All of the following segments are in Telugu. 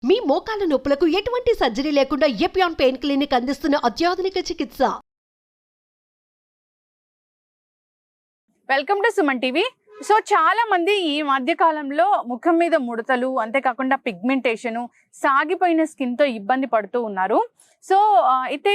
మీ మోకాల నొప్పులకు ఎటువంటి సర్జరీ లేకుండా ఎపియాన్ పెయిన్ క్లినిక్ అందిస్తున్న అత్యాధునిక చికిత్స. Welcome to Suman TV. So చాలా మంది ఈ మధ్య కాలంలో ముఖం మీద ముడతలు, అంతేకాకుండా పిగ్మెంటేషన్, సాగిపోయిన స్కిన్ తో ఇబ్బంది పడుతూ ఉన్నారు. సో అయితే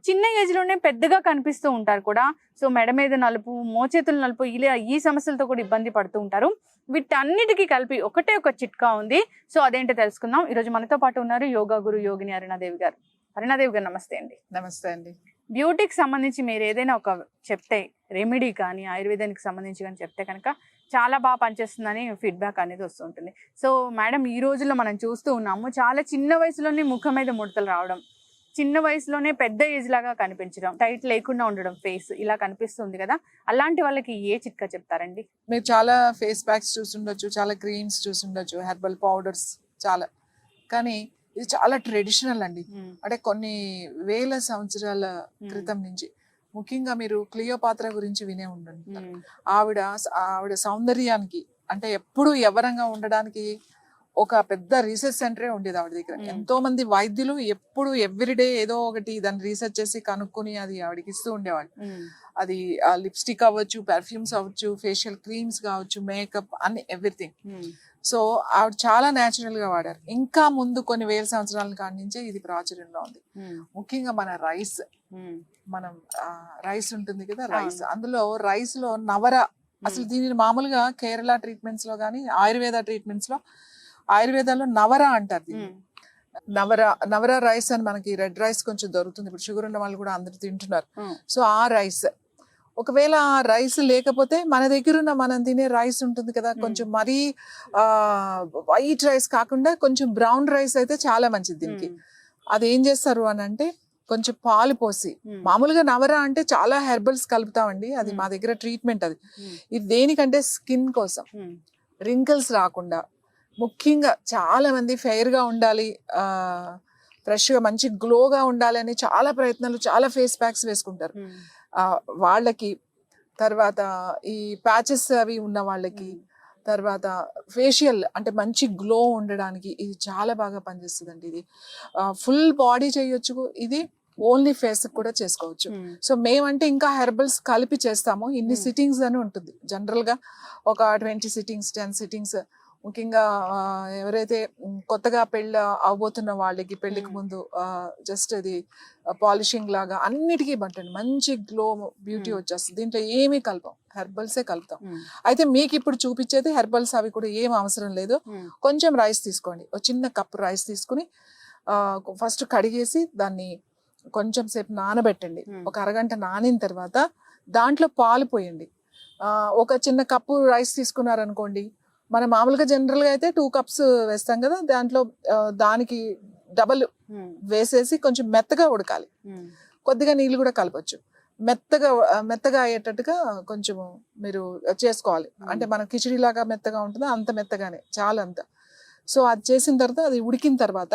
చిన్న ఏజ్ లోనే పెద్దగా కనిపిస్తూ ఉంటారు కూడా. సో మెడ మీద నలుపు, మోచేతుల నలుపు, ఇలా ఈ సమస్యలతో కూడా ఇబ్బంది పడుతూ ఉంటారు. వీటన్నిటికీ కలిపి ఒకటే ఒక చిట్కా ఉంది. సో అదేంటో తెలుసుకుందాం. ఈరోజు మనతో పాటు ఉన్నారు యోగా గురు యోగిని అరుణాదేవి గారు. అరుణాదేవి గారు నమస్తే అండి. నమస్తే అండి. బ్యూటీకి సంబంధించి మీరు ఏదైనా ఒక చెప్తే, రెమెడీ కానీ ఆయుర్వేదానికి సంబంధించి కానీ చెప్తే కనుక చాలా బాగా పనిచేస్తుందని ఫీడ్బ్యాక్ అనేది వస్తుంటుంది. సో మేడం, ఈ రోజుల్లో మనం చూస్తూ ఉన్నాము, చాలా చిన్న వయసులోనే ముఖం మీద ముడతలు రావడం, చిన్న వయసులోనే పెద్ద ఏజ్ లాగా కనిపించడం, టైట్ లేకుండా ఉండడం, ఫేస్ ఇలా కనిపిస్తుంది కదా. అలాంటి వాళ్ళకి ఏ చిట్కా చెప్తారండి? మీరు చాలా ఫేస్ ప్యాక్స్ చూసుండొచ్చు, చాలా క్రీమ్స్ చూసుండొచ్చు, హెర్బల్ పౌడర్స్ చాలా. కానీ ఇది చాలా ట్రెడిషనల్ అండి. అంటే కొన్ని వేల సంవత్సరాల క్రితం నుంచి, ముఖ్యంగా మీరు క్లియోపాత్ర గురించి వినే ఉండండి. ఆవిడ సౌందర్యానికి, అంటే ఎప్పుడు యవ్వనంగా ఉండడానికి ఒక పెద్ద రీసెర్చ్ సెంటరే ఉండేది ఆవిడ దగ్గర. ఎంతో మంది వైద్యులు ఎప్పుడు ఎవ్రీడే ఏదో ఒకటి దాన్ని రీసెర్చ్ చేసి కనుక్కొని అది ఆవిడకి ఇస్తూ ఉండేవాళ్ళు. అది లిప్స్టిక్ అవ్వచ్చు, పెర్ఫ్యూమ్స్ అవ్వచ్చు, ఫేషియల్ క్రీమ్స్ కావచ్చు, మేకప్ అన్ని ఎవ్రీథింగ్. సో ఆవిడ చాలా న్యాచురల్ గా వాడారు. ఇంకా ముందు కొన్ని వేల సంవత్సరాల కాడి నుంచే ఇది ప్రాచుర్యంలో ఉంది. ముఖ్యంగా మన రైస్, మనం రైస్ ఉంటుంది కదా, రైస్, అందులో రైస్ లో నవర, అసలు దీనిని మామూలుగా కేరళ ట్రీట్మెంట్స్ లో కానీ ఆయుర్వేద ట్రీట్మెంట్స్ లో, ఆయుర్వేదాలో నవర అంటారు దీన్ని. నవర రైస్ అని మనకి రెడ్ రైస్ కొంచెం దొరుకుతుంది ఇప్పుడు, షుగర్ ఉన్న వాళ్ళు కూడా అందరు తింటున్నారు. సో ఆ రైస్, ఒకవేళ ఆ రైస్ లేకపోతే మన దగ్గర ఉన్న మనం తినే రైస్ ఉంటుంది కదా, కొంచెం మరీ వైట్ రైస్ కాకుండా కొంచెం బ్రౌన్ రైస్ అయితే చాలా మంచిది దీనికి. అది ఏం చేస్తారు అని అంటే, కొంచెం పాలు పోసి, మామూలుగా నవర అంటే చాలా హెర్బల్స్ కలుపుతామండి, అది మా దగ్గర ట్రీట్మెంట్. అది ఇది దేనికంటే స్కిన్ కోసం, రింకిల్స్ రాకుండా, ముఖ్యంగా చాలా మంది ఫెయిర్ గా ఉండాలి, ఫ్రెష్ గా మంచి గ్లోగా ఉండాలి అని చాలా ప్రయత్నాలు, చాలా ఫేస్ ప్యాక్స్ వేసుకుంటారు వాళ్ళకి. తర్వాత ఈ ప్యాచెస్ అవి ఉన్న వాళ్ళకి, తర్వాత ఫేషియల్ అంటే మంచి గ్లో ఉండడానికి ఇది చాలా బాగా పనిచేస్తుందండి. ఇది ఫుల్ బాడీ చేయొచ్చు, ఇది ఓన్లీ ఫేస్ కూడా చేసుకోవచ్చు. సో మేమంటే ఇంకా హెర్బల్స్ కలిపి చేస్తాము. ఇన్ని సిట్టింగ్స్ అని ఉంటుంది జనరల్ గా, ఒక 20 సిట్టింగ్స్, 10 సిట్టింగ్స్. ముఖ్యంగా ఎవరైతే కొత్తగా పెళ్ళి అవబోతున్న వాళ్ళకి, పెళ్లికి ముందు జస్ట్ అది పాలిషింగ్ లాగా అన్నిటికీ బట్టండి, మంచి గ్లో బ్యూటీ వచ్చేస్తుంది. దీంట్లో ఏమీ కలపం, హెర్బల్సే కలుపుతాం. అయితే మీకు ఇప్పుడు చూపించేది హెర్బల్స్ అవి కూడా ఏం అవసరం లేదు. కొంచెం రైస్ తీసుకోండి, ఒక చిన్న కప్పు రైస్ తీసుకుని ఫస్ట్ కడిగేసి దాన్ని కొంచెం సేపు నానబెట్టండి. ఒక అరగంట నానిన తర్వాత దాంట్లో పాలు పోయండి. ఒక చిన్న కప్పు రైస్ తీసుకున్నారనుకోండి, మనం మామూలుగా జనరల్ గా అయితే 2 కప్స్ వేస్తాం కదా, దాంట్లో దానికి డబల్ వేసేసి కొంచెం మెత్తగా ఉడకాలి. కొద్దిగా నీళ్ళు కూడా కలపచ్చు. మెత్తగా అయ్యేటట్టుగా కొంచెం మీరు చేసుకోవాలి. అంటే మన కిచిడి లాగా మెత్తగా ఉంటుందో అంత మెత్తగానే, చాలా అంత. సో అది చేసిన తర్వాత, అది ఉడికిన తర్వాత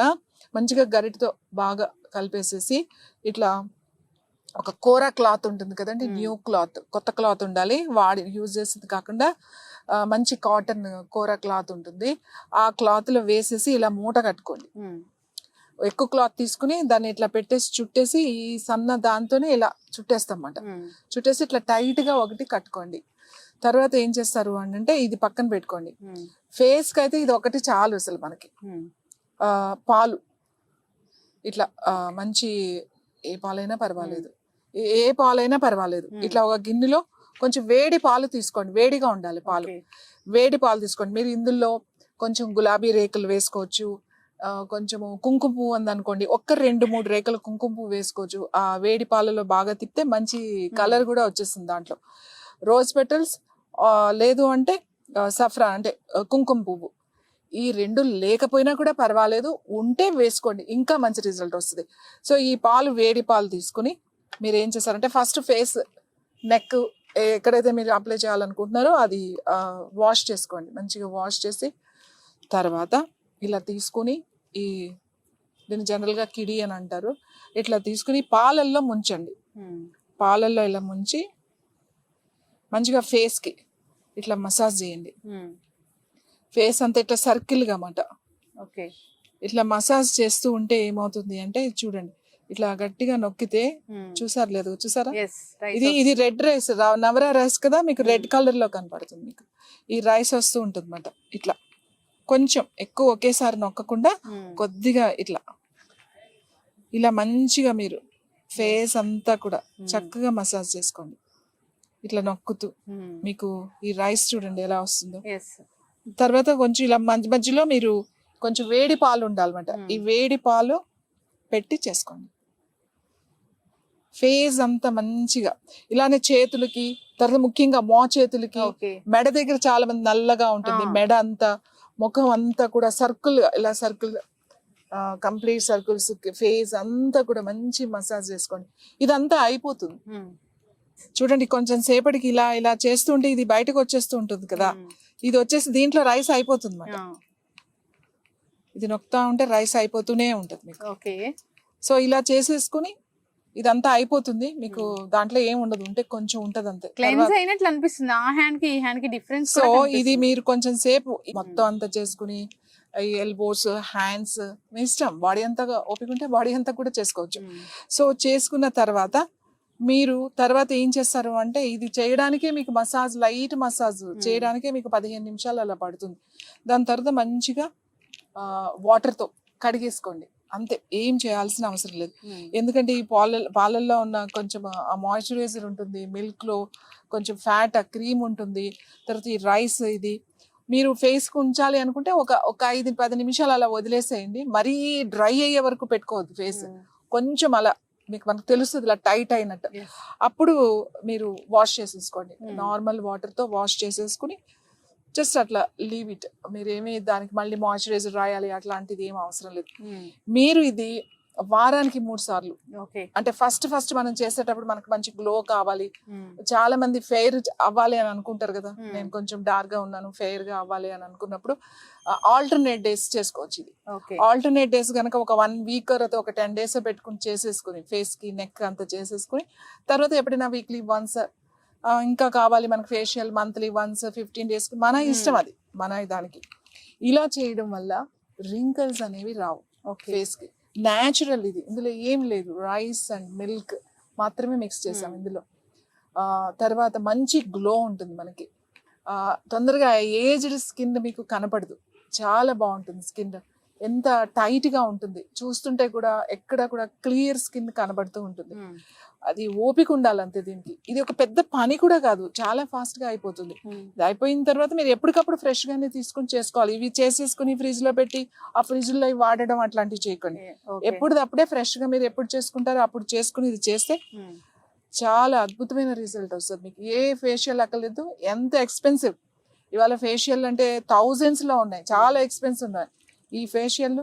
మంచిగా గరిటతో బాగా కలిపేసేసి, ఇట్లా ఒక కూర క్లాత్ ఉంటుంది కదండి, న్యూ క్లాత్, కొత్త క్లాత్ ఉండాలి, వాడి యూజ్ చేసేది కాకుండా మంచి కాటన్ కూర క్లాత్ ఉంటుంది, ఆ క్లాత్ లో వేసేసి ఇలా మూట కట్టుకోండి. ఎక్కువ క్లాత్ తీసుకుని దాన్ని ఇట్లా పెట్టేసి చుట్టేసి, ఈ సన్న దాంతోనే ఇలా చుట్టేస్తాం అన్నమాట. చుట్టేసి ఇట్లా టైట్ గా ఒకటి కట్టుకోండి. తర్వాత ఏం చేస్తారు అంటే, ఇది పక్కన పెట్టుకోండి. ఫేస్ కి అయితే ఇది ఒకటి చాలు అసలు మనకి. పాలు ఇట్లా మంచి, ఏ పాలైనా పర్వాలేదు, ఏ పాలైనా పర్వాలేదు, ఇట్లా ఒక గిన్నెలో కొంచెం వేడి పాలు తీసుకోండి. వేడిగా ఉండాలి పాలు, వేడి పాలు తీసుకోండి. మీరు ఇందులో కొంచెం గులాబీ రేకులు వేసుకోవచ్చు, కొంచెము కుంకుమ పువ్వు ఉందనుకోండి, 1-2-3 రేకులు కుంకుమ పువ్వు వేసుకోవచ్చు. ఆ వేడి పాలలో బాగా తిప్పితే మంచి కలర్ కూడా వచ్చేస్తుంది దాంట్లో. రోజ్ పెటల్స్, లేదు అంటే సఫ్రా అంటే కుంకుమ పువ్వు, ఈ 2 లేకపోయినా కూడా పర్వాలేదు, ఉంటే వేసుకోండి, ఇంకా మంచి రిజల్ట్ వస్తుంది. సో ఈ పాలు, వేడి పాలు తీసుకుని మీరు ఏం చేస్తారంటే, ఫస్ట్ ఫేస్, నెక్ ఎక్కడైతే మీరు అప్లై చేయాలనుకుంటున్నారో అది వాష్ చేసుకోండి. మంచిగా వాష్ చేసి తర్వాత ఇలా తీసుకుని, దీన్ని జనరల్గా కిడి అని అంటారు, ఇట్లా తీసుకుని పాలల్లో ముంచండి. పాలల్లో ఇలా ముంచి మంచిగా ఫేస్కి ఇట్లా మసాజ్ చేయండి. ఫేస్ అంతా ఇట్లా సర్కిల్గా అన్నమాట. ఓకే. ఇట్లా మసాజ్ చేస్తూ ఉంటే ఏమవుతుంది అంటే చూడండి, ఇట్లా గట్టిగా నొక్కితే చూసారు లేదు, చూసారా? ఇది రెడ్ రైస్, నవరా రైస్ కదా, మీకు రెడ్ కలర్ లో కనపడుతుంది. మీకు ఈ రైస్ వస్తూ ఉంటుంది అన్నమాట. ఇట్లా కొంచెం ఎక్కువ ఒకేసారి నొక్కకుండా కొద్దిగా ఇట్లా ఇలా మంచిగా మీరు ఫేస్ అంతా కూడా చక్కగా మసాజ్ చేసుకోండి. ఇట్లా నొక్కుతూ మీకు ఈ రైస్ చూడండి ఎలా వస్తుందో. తర్వాత కొంచెం ఇలా మధ్యలో మీరు కొంచెం వేడి పాలు ఉండాలన్నమాట. ఈ వేడి పాలు పెట్టి చేసుకోండి. ఫేస్ అంతా మంచిగా ఇలానే చేతులకి, తర్వాత ముఖ్యంగా చేతులకి, మెడ దగ్గర చాలా మంది నల్లగా ఉంటుంది మెడ అంతా, ముఖం అంతా కూడా సర్కిల్, ఇలా సర్కిల్ కంప్లీట్ సర్కిల్స్, ఫేస్ అంతా కూడా మంచి మసాజ్ చేసుకోండి. ఇదంతా అయిపోతుంది చూడండి. కొంచెం సేపటికి ఇలా ఇలా చేస్తుంటే ఇది బయటకు వచ్చేస్తూ ఉంటుంది కదా, ఇది వచ్చేసి దీంట్లో రైస్ అయిపోతుంది అన్నమాట. ఇది నొక్కుతా ఉంటే రైస్ అయిపోతూనే ఉంటుంది మీకు. సో ఇలా చేసేసుకుని ఇదంతా అయిపోతుంది మీకు. దాంట్లో ఏం ఉండదు, ఉంటే కొంచెం ఉంటది అంతే. అనిపిస్తుంది ఆ హ్యాండ్ కి ఈ హ్యాండ్ కి డిఫరెన్స్. సో ఇది మీరు కొంచెం సేపు మొత్తం అంతా చేసుకుని ఎల్బోస్, హ్యాండ్స్ మీ ఇష్టం, బాడీ అంతా ఓపిక ఉంటే బాడీ అంతా కూడా చేసుకోవచ్చు. సో చేసుకున్న తర్వాత మీరు తర్వాత ఏం చేస్తారు అంటే, ఇది చేయడానికే మీకు మసాజ్, లైట్ మసాజ్ చేయడానికే మీకు 15 నిమిషాలు అలా పడుతుంది. దాని తర్వాత మంచిగా వాటర్తో కడిగేసుకోండి అంతే, ఏం చేయాల్సిన అవసరం లేదు. ఎందుకంటే ఈ పాలల్లో ఉన్న కొంచెం ఆ మాయిశ్చరైజర్ ఉంటుంది, మిల్క్ లో కొంచెం ఫ్యాట్, ఆ క్రీమ్ ఉంటుంది. తర్వాత ఈ రైస్, ఇది మీరు ఫేస్కి ఉంచాలి అనుకుంటే ఒక 5-10 నిమిషాలు అలా వదిలేసేయండి. మరీ డ్రై అయ్యే వరకు పెట్టుకోవద్దు ఫేస్. కొంచెం అలా మనకు తెలుస్తుంది ఇలా టైట్ అయినట్టు. అప్పుడు మీరు వాష్ చేసేసుకోండి, నార్మల్ వాటర్తో వాష్ చేసేసుకుని జస్ట్ అట్లా లీవ్ ఇట్. మీరేమి దానికి మళ్ళీ మాయిశ్చరైజర్ రాయాలి అట్లాంటిది ఏం అవసరం లేదు. మీరు ఇది వారానికి 3 సార్లు, అంటే ఫస్ట్ మనం చేసేటప్పుడు మనకు మంచి గ్లో కావాలి. చాలా మంది ఫెయిర్ అవ్వాలి అని అనుకుంటారు కదా, నేను కొంచెం డార్క్ గా ఉన్నాను, ఫెయిర్ గా అవ్వాలి అని అనుకున్నప్పుడు ఆల్టర్నేట్ డేస్ చేసుకోవచ్చు. ఇది ఆల్టర్నేట్ డేస్ కనుక ఒక 1 వీక్ ఒక 10 days పెట్టుకుని చేసేసుకుని ఫేస్ కి, నెక్ అంతా చేసేసుకుని, తర్వాత ఎప్పుడైనా వీక్లీ వన్స్ ఇంకా కావాలి మనకు ఫేషియల్, మంత్లీ వన్స్ 15 days మన ఇష్టం, అది మన దానికి. ఇలా చేయడం వల్ల రింకల్స్ అనేవి రావు ఫేస్ కి. న్యాచురల్ ఇది, ఇందులో ఏం లేదు, రైస్ అండ్ మిల్క్ మాత్రమే మిక్స్ చేసాం ఇందులో. తర్వాత మంచి గ్లో ఉంటుంది మనకి. తొందరగా ఏజ్డ్ స్కిన్ మీకు కనపడదు, చాలా బాగుంటుంది స్కిన్. ఎంత టైట్ గా ఉంటుంది, చూస్తుంటే కూడా ఎక్కడ కూడా క్లియర్ స్కిన్ కనబడుతూ ఉంటుంది. అది ఓపిక ఉండాలి అంతే దీనికి. ఇది ఒక పెద్ద పని కూడా కాదు, చాలా ఫాస్ట్ గా అయిపోతుంది. ఇది అయిపోయిన తర్వాత మీరు ఎప్పటికప్పుడు ఫ్రెష్ గానే తీసుకుని చేసుకోవాలి. ఇవి చేసేసుకుని ఫ్రిడ్జ్ లో పెట్టి ఆ ఫ్రిడ్జ్ లో వాడడం అట్లాంటివి చేయకండి. ఎప్పుడప్పుడే ఫ్రెష్ గా మీరు ఎప్పుడు చేసుకుంటారో అప్పుడు చేసుకుని ఇది చేస్తే చాలా అద్భుతమైన రిజల్ట్ వస్తుంది మీకు. ఏ ఫేషియల్ అక్కర్లేదు, ఎంత ఎక్స్పెన్సివ్. ఇవాళ ఫేషియల్ అంటే thousands లో ఉన్నాయి, చాలా ఎక్స్పెన్సివ్ ఉన్నాయి. ఈ ఫేషియల్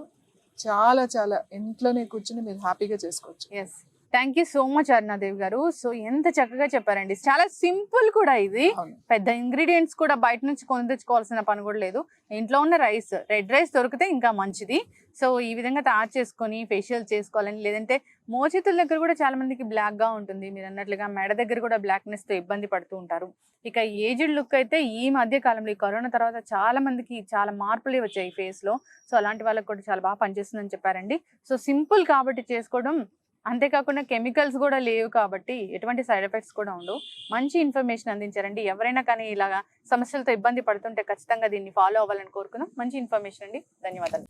చాలా చాలా ఇంట్లోనే కూర్చుని మీరు హ్యాపీగా చేసుకోవచ్చు. Thank you so much Aruna Devi గారు. సో ఎంత చక్కగా చెప్పారండి, చాలా సింపుల్ కూడా. ఇది పెద్ద ఇంగ్రీడియంట్స్ కూడా బయట నుంచి కొని తెచ్చుకోవాల్సిన పని కూడా లేదు. ఇంట్లో ఉన్న రైస్, రెడ్ రైస్ దొరికితే ఇంకా మంచిది. సో ఈ విధంగా తయారు చేసుకొని ఫేషియల్ చేసుకోవాలని, లేదంటే మోచేతుల దగ్గర కూడా చాలా మందికి బ్లాక్ గా ఉంటుంది. మీరు అన్నట్లుగా మెడ దగ్గర కూడా బ్లాక్నెస్ తో ఇబ్బంది పడుతూ ఉంటారు. ఇక ఏజ్డ్ లుక్ అయితే ఈ మధ్య కాలంలో, ఈ కరోనా తర్వాత చాలా మందికి చాలా మార్పులు వచ్చాయి ఫేస్ లో. సో అలాంటి వాళ్ళకి కూడా చాలా బాగా పనిచేస్తుందని చెప్పారండి. సో సింపుల్ కాబట్టి చేసుకోవడం, అంతేకాకుండా కెమికల్స్ కూడా లేవు కాబట్టి ఎటువంటి సైడ్ ఎఫెక్ట్స్ కూడా ఉండవు. మంచి ఇన్ఫర్మేషన్ అందించారండి. ఎవరైనా కానీ ఇలాగా సమస్యలతో ఇబ్బంది పడుతుంటే ఖచ్చితంగా దీన్ని ఫాలో అవ్వాలని కోరుకుందాం. మంచి ఇన్ఫర్మేషన్ అండి, ధన్యవాదాలు.